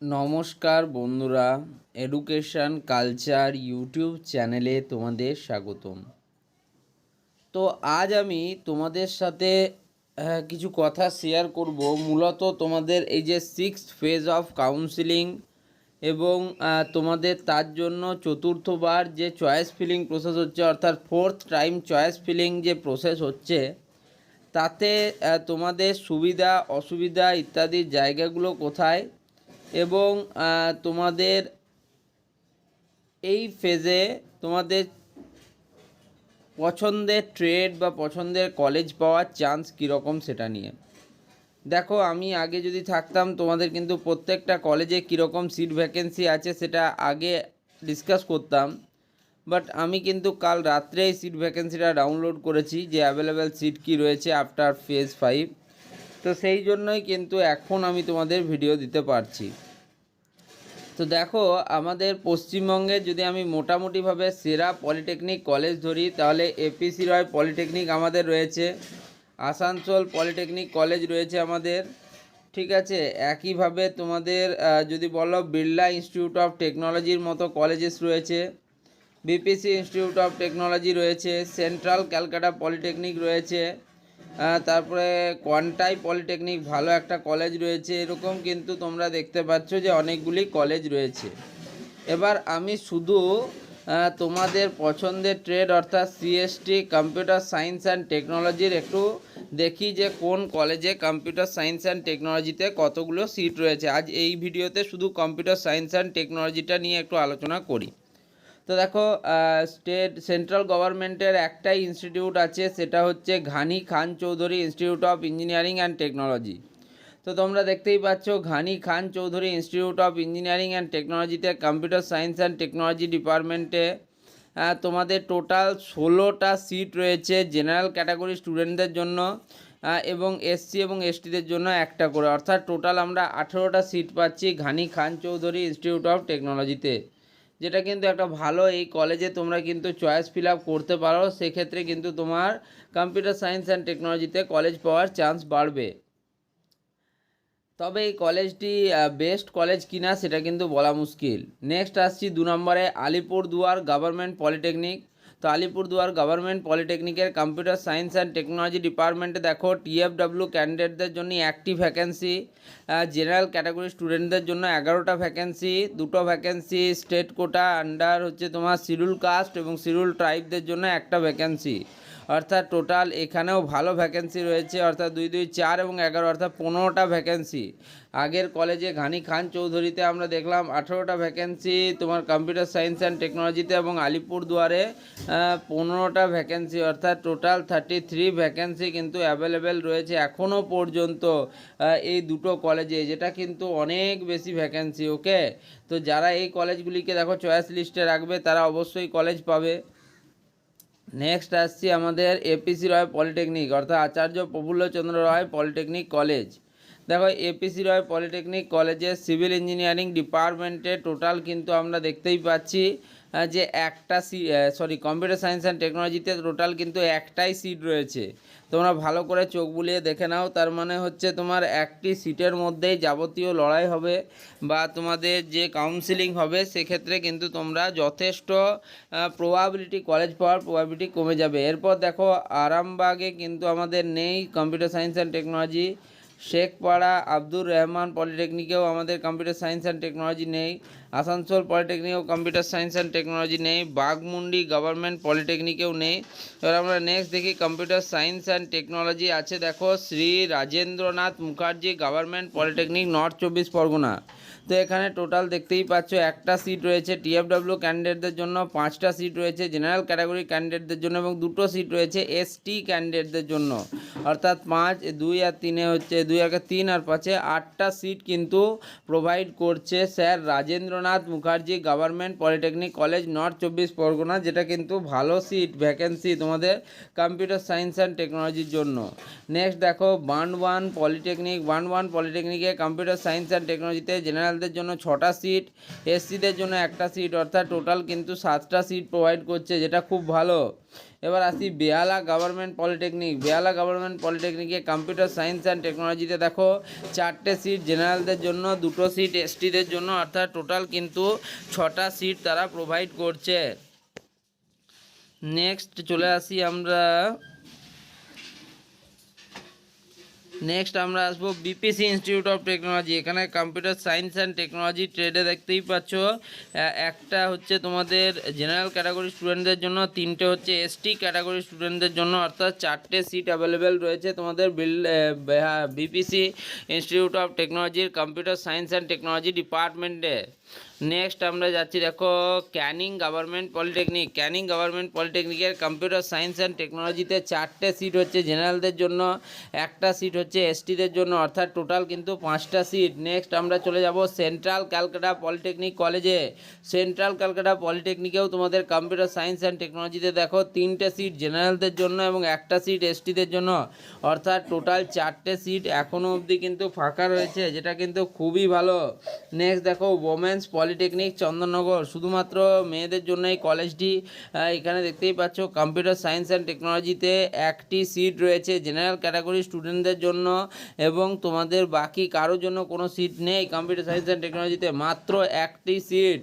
নমস্কার বন্ধুরা, education culture YouTube চ্যানেলে তোমাদের স্বাগতম। তো আজ আমি তোমাদের সাথে কিছু কথা শেয়ার করব। মূলত তোমাদের এই যে সিক্সথ ফেজ অফ কাউন্সিলিং এবং তোমাদের তার জন্য চতুর্থবার যে চয়েস ফিলিং প্রসেস হচ্ছে, অর্থাৎ ফোর্থ টাইম চয়েস ফিলিং যে প্রসেস হচ্ছে, তাতে তোমাদের সুবিধা অসুবিধা ইত্যাদি জায়গাগুলো কোথায় এবং তোমাদের এই ফেজে তোমাদের পছন্দের ট্রেড বা পছন্দের কলেজ পাওয়ার চান্স কীরকম সেটা নিয়ে দেখো। আমি আগে যদি থাকতাম তোমাদের কিন্তু প্রত্যেকটা কলেজে কীরকম সিট ভ্যাকেন্সি আছে সেটা আগে ডিসকাস করতাম, বাট আমি কিন্তু কাল রাত্রেই সিট ভ্যাকেন্সিটা ডাউনলোড করেছি যে অ্যাভেলেবেল সিট কী রয়েছে আফটার ফেজ 5। তো সেই জন্যই কিন্তু এখন আমি তোমাদের ভিডিও দিতে পারছি। তো দেখো, আমাদের পশ্চিমবঙ্গে যদি আমি মোটামুটিভাবে সেরা পলিটেকনিক কলেজ ধরি তাহলে এপিসি রয় পলিটেকনিক আমাদের রয়েছে, আসানসোল পলিটেকনিক কলেজ রয়েছে আমাদের, ঠিক আছে। একইভাবে তোমাদের যদি বলো বিড়লা ইনস্টিটিউট অফ টেকনোলজির মতো কলেজেস রয়েছে, বিপিসি ইনস্টিটিউট অফ টেকনোলজি রয়েছে, সেন্ট্রাল ক্যালকাটা পলিটেকনিক রয়েছে, তারপরে কোয়ান্টাই পলিটেকনিক ভালো একটা কলেজ রয়েছে। এরকম কিন্তু তোমরা দেখতে পাচ্ছ যে অনেকগুলি কলেজ রয়েছে। এবার আমি শুধু তোমাদের পছন্দের ট্রেড অর্থাৎ সিএসটি কম্পিউটার সায়েন্স অ্যান্ড টেকনোলজির একটু দেখি যে কোন কলেজে কম্পিউটার সায়েন্স অ্যান্ড টেকনোলজিতে কতগুলো সিট রয়েছে। আজ এই ভিডিওতে শুধু কম্পিউটার সায়েন্স অ্যান্ড টেকনোলজিটা নিয়ে একটু আলোচনা করি। তো দেখো, সেন্ট্রাল গভর্নমেন্টের একটাই ইনস্টিটিউট আছে, সেটা হচ্ছে Ghani Khan Choudhury institute of engineering and technology. তো তোমরা দেখতেই পাচ্ছ Ghani Khan Choudhury institute of engineering and টেকনোলজিতে কম্পিউটার সায়েন্স অ্যান্ড টেকনোলজি ডিপার্টমেন্টে তোমাদের টোটাল 16টা সিট রয়েছে জেনারেল ক্যাটাগরি স্টুডেন্টদের জন্য, এবং এসসি এবং এসটিদের জন্য একটা করে, অর্থাৎ টোটাল আমরা 18টা সিট পাচ্ছি ঘানি খান চৌধুরী ইনস্টিটিউট অফ টেকনোলজিতে, যেটা কিন্তু একটা ভালো। এই কলেজে তোমরা কিন্তু চয়েস ফিল আপ করতে পারো, সেক্ষেত্রে কিন্তু তোমার কম্পিউটার সায়েন্স অ্যান্ড টেকনোলজিতে কলেজ পাওয়ার চান্স বাড়বে। তবে এই কলেজটি বেস্ট কলেজ কিনা সেটা কিন্তু বলা মুশকিল। নেক্সট আসছি 2 নম্বরে আলিপুরদুয়ার গভর্নমেন্ট পলিটেকনিক। তো আলিপুরদুয়ার গভর্নমেন্ট পলিটেকনিকের কম্পিউটার সায়েন্স অ্যান্ড টেকনোলজি ডিপার্টমেন্টে দেখো টিএফডব্লিউ ক্যান্ডিডেটদের জন্য 1টি ভ্যাকেন্সি, জেনারেল ক্যাটাগরি স্টুডেন্টদের জন্য 11টা ভ্যাকেন্সি, 2টো ভ্যাকেন্সি স্টেট কোটা আন্ডার হচ্ছে তোমার শিডিউল কাস্ট এবং শিডিউল ট্রাইবদের জন্য একটা ভ্যাকেন্সি, অর্থাৎ টোটাল এখানেও ভালো ভ্যাকেন্সি রয়েছে, অর্থাৎ 2 2 4 এবং 11 অর্থাৎ 15টা ভ্যাকেন্সি। আগের কলেজে ঘানি খান চৌধুরীতে আমরা দেখলাম 18টা ভ্যাকেন্সি তোমার কম্পিউটার সায়েন্স অ্যান্ড টেকনোলজিতে, এবং আলিপুরদুয়ারে 15টা ভ্যাকেন্সি, অর্থাৎ টোটাল 33 ভ্যাকেন্সি কিন্তু অ্যাভেলেবেল রয়েছে এখনও পর্যন্ত এই দুটো কলেজে, যেটা কিন্তু অনেক বেশি ভ্যাকেন্সি। ওকে, তো যারা এই কলেজগুলিকে দেখো চয়েস লিস্টে রাখবে তারা অবশ্যই কলেজ পাবে। নেক্সট আসছি আমাদের এপিসি রয় পলিটেকনিক, অর্থাৎ আচার্য প্রফুল্লচন্দ্র রায় পলিটেকনিক কলেজ। দেখো, এপিসি রয় পলিটেকনিক কলেজের সিভিল ইঞ্জিনিয়ারিং ডিপার্টমেন্টে টোটাল কিন্তু আমরা দেখতেই পাচ্ছি যে একটা কম্পিউটার সায়েন্স অ্যান্ড টেকনোলজিতে টোটাল কিন্তু একটাই সিট রয়েছে। তোমরা ভালো করে চোখ বুলিয়ে দেখে নাও, তার মানে হচ্ছে তোমার একটি সিটের মধ্যেই যাবতীয় লড়াই হবে বা তোমাদের যে কাউন্সিলিং হবে, সেক্ষেত্রে কিন্তু তোমরা যথেষ্ট প্রবাবিলিটি কলেজ পাওয়ার প্রবাবিলিটি কমে যাবে। এরপর দেখো, আরামবাগে কিন্তু আমাদের নেই computer science and technology, Shekhpara Abdur Rahman পলিটেকনিকেও আমাদের কম্পিউটার সায়েন্স অ্যান্ড টেকনোলজি নেই, আসানসোল পলিটেকনিকেও কম্পিউটার সায়েন্স অ্যান্ড টেকনোলজি নেই, বাঘমুন্ডি গভর্নমেন্ট পলিটেকনিকেও নেই। এবার আমরা নেক্সট দেখি কম্পিউটার সায়েন্স অ্যান্ড টেকনোলজি আছে, দেখো Shri Rajendranath Mukherjee government polytechnic north 24 Pargana. তো এখানে টোটাল দেখতেই পাচ্ছ একটা সিট রয়েছে টিএফডব্লিউ ক্যান্ডিডেটদের জন্য, 5টা সিট রয়েছে জেনারেল ক্যাটাগরি ক্যান্ডিডেটদের জন্য এবং 2টো সিট রয়েছে এসটি ক্যান্ডিডেটদের জন্য, অর্থাৎ 5 2 আর 3 হচ্ছে 2 আর 3 আর 5 8টা সিট কিন্তু প্রোভাইড করছে sir Rajendranath Mukherjee government polytechnic college north 24 Pargana, যেটা কিন্তু ভালো সিট ভ্যাকেন্সি তোমাদের কম্পিউটার সায়েন্স অ্যান্ড টেকনোলজির জন্য। নেক্সট দেখো, বানওয়ান পলিটেকনিকে কম্পিউটার সায়েন্স অ্যান্ড টেকনোলজিতে জেনারেলদের জন্য 6টা সিট, এসসিদের জন্য একটা সিট, অর্থাৎ টোটাল কিন্তু 7টা সিট প্রোভাইড করছে, যেটা খুব ভালো। এবার আসি Behala government polytechnic. Behala government পলিটেকনিকে কম্পিউটার সায়েন্স অ্যান্ড টেকনোলজিতে দেখো 4টে সিট জেনারেলদের জন্য, 2টো সিট এসটিদের জন্য, অর্থাৎ টোটাল কিন্তু 6টা সিট তারা প্রোভাইড করছে। নেক্সট চলে আসি আমরা, আসবো বিপিসি ইনস্টিটিউট অফ টেকনোলজি। এখানে কম্পিউটার সায়েন্স অ্যান্ড টেকনোলজি ট্রেডে দেখতেই পাচ্ছ, একটা হচ্ছে তোমাদের জেনারেল ক্যাটাগরি স্টুডেন্টদের জন্য, 3টে হচ্ছে এসটি ক্যাটাগরি স্টুডেন্টদের জন্য, অর্থাৎ 4টে সিট অ্যাভেলেবেল রয়েছে তোমাদের বিপিসি ইনস্টিটিউট অফ টেকনোলজির কম্পিউটার সায়েন্স অ্যান্ড টেকনোলজি ডিপার্টমেন্টে। নেক্সট আমরা যাচ্ছি দেখো Canning government polytechnic. Canning government পলিটেকনিকের কম্পিউটার সায়েন্স অ্যান্ড টেকনোলজিতে 4টে সিট হচ্ছে জেনারেলদের জন্য, একটা সিট হচ্ছে এসটিদের জন্য, অর্থাৎ টোটাল কিন্তু 5টা সিট। নেক্সট আমরা চলে যাব সেন্ট্রাল ক্যালকাটা পলিটেকনিক কলেজে। সেন্ট্রাল ক্যালকাটা পলিটেকনিকেও তোমাদের কম্পিউটার সায়েন্স অ্যান্ড টেকনোলজিতে দেখো 3টে সিট জেনারেলদের জন্য এবং একটা সিট এসটিদের জন্য, অর্থাৎ টোটাল 4টে সিট এখনও অবধি কিন্তু ফাঁকা রয়েছে, যেটা কিন্তু খুবই ভালো। নেক্সট দেখো ওমেন্স পলিটেকনিক চন্দননগর, শুধুমাত্র মেয়েদের জন্য এই কলেজটি। এখানে দেখতেই পাচ্ছ কম্পিউটার সায়েন্স অ্যান্ড টেকনোলজিতে একটি সিট রয়েছে জেনারেল ক্যাটাগরি স্টুডেন্টদের জন্য, এবং তোমাদের বাকি কারোর জন্য কোনো সিট নেই কম্পিউটার সায়েন্স অ্যান্ড টেকনোলজিতে, মাত্র একটি সিট।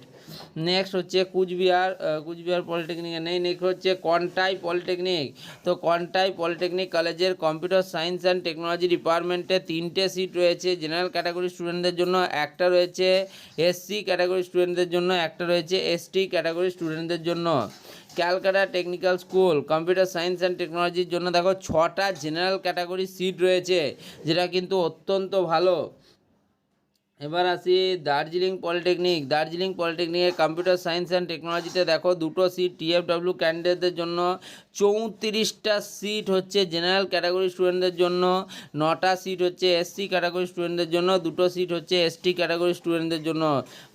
নেক্সট হচ্ছে কুচবিহার পলিটেকনিকে নেই। নেক্সট হচ্ছে কনটাই পলিটেকনিক। তো কনটাই পলিটেকনিক কলেজের কম্পিউটার সায়েন্স অ্যান্ড টেকনোলজি ডিপার্টমেন্টে 3টে সিট রয়েছে জেনারেল ক্যাটাগরি স্টুডেন্টদের জন্য, একটা রয়েছে এসসি ক্যাটাগরি স্টুডেন্টদের জন্য, একটা রয়েছে এসটি ক্যাটাগরি স্টুডেন্টদের জন্য। Calcutta technical school computer science and টেকনোলজির জন্য দেখো 6টা জেনারেল ক্যাটাগরি সিট রয়েছে, যেটা কিন্তু অত্যন্ত ভালো। এবার আসি দার্জিলিং পলিটেকনিক। দার্জিলিং পলিটেকনিকে কম্পিউটার সায়েন্স অ্যান্ড টেকনোলজিতে দেখো 2টো সিট টিএফডব্লিউ ক্যান্ডিডেটদের জন্য, 34টা সিট হচ্ছে জেনারেল ক্যাটাগরি স্টুডেন্টদের জন্য, 9টা সিট হচ্ছে এসসি ক্যাটাগরি স্টুডেন্টদের জন্য, 2টো সিট হচ্ছে এসটি ক্যাটাগরি স্টুডেন্টদের জন্য।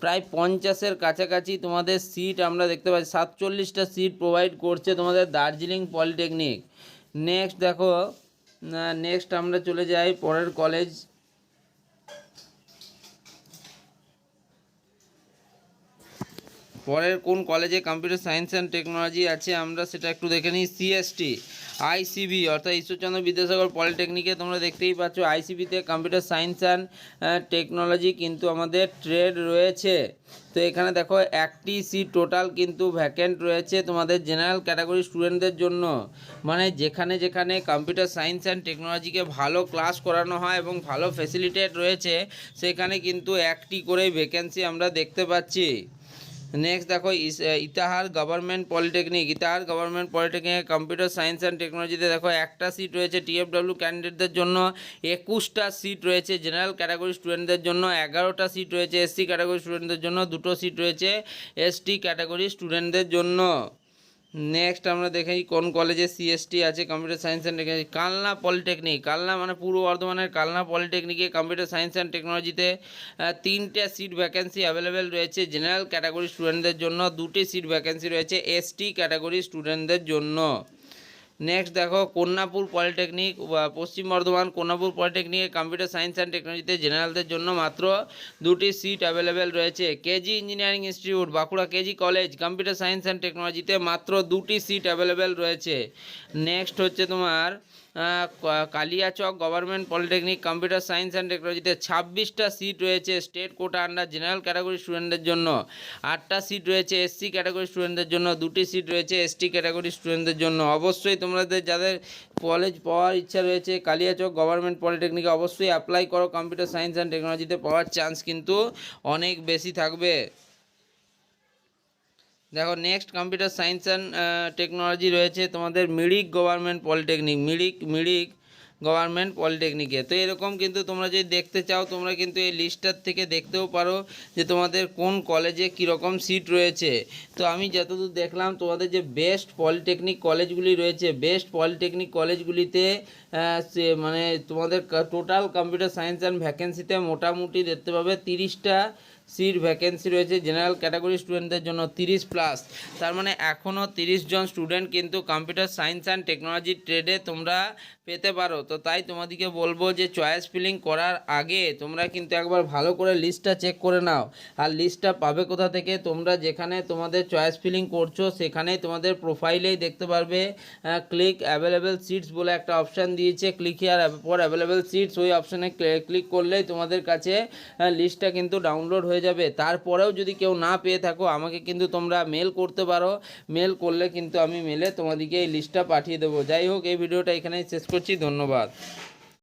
প্রায় 50-এর কাছাকাছি তোমাদের সিট আমরা দেখতে পাচ্ছি, 47টা সিট প্রোভাইড করছে তোমাদের দার্জিলিং পলিটেকনিক। নেক্সট দেখো, নেক্সট আমরা চলে যাই পরের কলেজ। পরের কোন কলেজে কম্পিউটার সায়েন্স অ্যান্ড টেকনোলজি আছে আমরা সেটা একটু দেখে নিই। সিএসটি আইসিবি অর্থাৎ ঈশ্বরচন্দ্র বিদ্যাসাগর পলিটেকনিকে তোমরা দেখতেই পাচ্ছ আইসিবিতে কম্পিউটার সায়েন্স অ্যান্ড টেকনোলজি কিন্তু আমাদের ট্রেড রয়েছে। তো এখানে দেখো একটি সিট টোটাল কিন্তু ভ্যাকেন্ট রয়েছে তোমাদের জেনারেল ক্যাটাগরি স্টুডেন্টদের জন্য, মানে যেখানে যেখানে কম্পিউটার সায়েন্স অ্যান্ড টেকনোলজিকে ভালো ক্লাস করানো হয় এবং ভালো ফ্যাসিলিটেট রয়েছে, সেখানে কিন্তু একটি করেই ভ্যাকেন্সি আমরা দেখতে পাচ্ছি। নেক্সট দেখো Itahar government polytechnic. Itahar government পলিটেকনিকে কম্পিউটার সায়েন্স অ্যান্ড টেকনোলজিতে দেখো একটা সিট রয়েছে টিএফডব্লিউ ক্যান্ডিডেটদের জন্য, 21টা সিট রয়েছে জেনারেল ক্যাটাগরি স্টুডেন্টদের জন্য, 11টা সিট রয়েছে এসসি ক্যাটাগরি স্টুডেন্টদের জন্য, 2টো সিট রয়েছে এসটি ক্যাটাগরি স্টুডেন্টদের জন্য। নেক্সট আমরা দেখি কোন কলেজে সিএসটি আছে computer science and technology. Kalna polytechnic. Kalna মানে পূর্ব বর্ধমানের কালনা পলিটেকনিকে কম্পিউটার সায়েন্স অ্যান্ড টেকনোলজিতে 3টে সিট ভ্যাকেন্সি অ্যাভেলেবেল রয়েছে জেনারেল ক্যাটাগরি স্টুডেন্টদের জন্য, 2টি সিট ভ্যাকেন্সি রয়েছে এসটি ক্যাটাগরি স্টুডেন্টদের জন্য। নেক্সট দেখো কন্যাপুর পলিটেকনিক, পশ্চিম বর্ধমান কন্যাপুর পলিটেকনিকে কম্পিউটার সায়েন্স অ্যান্ড টেকনোলজিতে জেনারেলদের জন্য মাত্র 2টি সিট অ্যাভেলেবেল রয়েছে। KG engineering institute Bankura KG college computer science and টেকনোলজিতে মাত্র 2টি সিট অ্যাভেলেবেল রয়েছে। নেক্সট হচ্ছে তোমার Kaliachak government polytechnic computer science and টেকনোলজিতে 26টা সিট রয়েছে state quota under general category স্টুডেন্টদের জন্য, 8টা সিট রয়েছে এসসি ক্যাটাগরি স্টুডেন্টদের জন্য, 2টি সিট রয়েছে এসটি ক্যাটাগরি স্টুডেন্টদের জন্য। অবশ্যই তোমাদের যাদের কলেজ পাওয়ার ইচ্ছা রয়েছে কালিয়াচক গভর্নমেন্ট পলিটেকনিকে অবশ্যই অ্যাপ্লাই করো, কম্পিউটার সায়েন্স অ্যান্ড টেকনোলজিতে পাওয়ার চান্স কিন্তু অনেক বেশি থাকবে। দেখো next computer science and technology রয়েছে তোমাদের Mirik government polytechnic. Mirik government পলিটেকনিকে। তো এরকম কিন্তু তোমরা যদি দেখতে চাও তোমরা কিন্তু এই লিস্টটার থেকে দেখতেও পারো যে তোমাদের কোন কলেজে কীরকম সিট রয়েছে। তো আমি যতদূর দেখলাম তোমাদের যে বেস্ট পলিটেকনিক কলেজগুলি রয়েছে, বেস্ট পলিটেকনিক কলেজগুলিতে সে মানে তোমাদের টোটাল কম্পিউটার সায়েন্স অ্যান্ড ভ্যাকেন্সিতে মোটামুটি দেখতে পাবে সিট ভ্যাকেন্সি রয়েছে। জেনারেল ক্যাটাগরি স্টুডেন্টদের জন্য 30+, তার মানে এখনও 30 জন স্টুডেন্ট কিন্তু কম্পিউটার সায়েন্স অ্যান্ড টেকনোলজি ট্রেডে তোমরা পেতে পারো। তো তাই তোমাদেরকে বলবো যে চয়েস ফিলিং করার আগে তোমরা কিন্তু একবার ভালো করে লিস্টটা চেক করে নাও। আর লিস্টটা পাবে কোথা থেকে? তোমরা যেখানে তোমাদের চয়েস ফিলিং করছো সেখানেই তোমাদের প্রোফাইলেই দেখতে পারবে ক্লিক অ্যাভেলেবেল সিটস বলে একটা অপশান দিয়েছে, click here for available seats. ওই অপশানে ক্লিক করলেই তোমাদের কাছে লিস্টটা কিন্তু ডাউনলোড হয়ে যাবে। তারপরেও যদি কেউ না পেয়ে থাকো আমাকে কিন্তু তোমরা মেল করতে পারো, মেল করলে কিন্তু আমি মেলে তোমাদেরকে এই লিস্টটা পাঠিয়ে দেবো। যাই হোক, এই ভিডিওটা এখানেই শেষ করছি। ধন্যবাদ।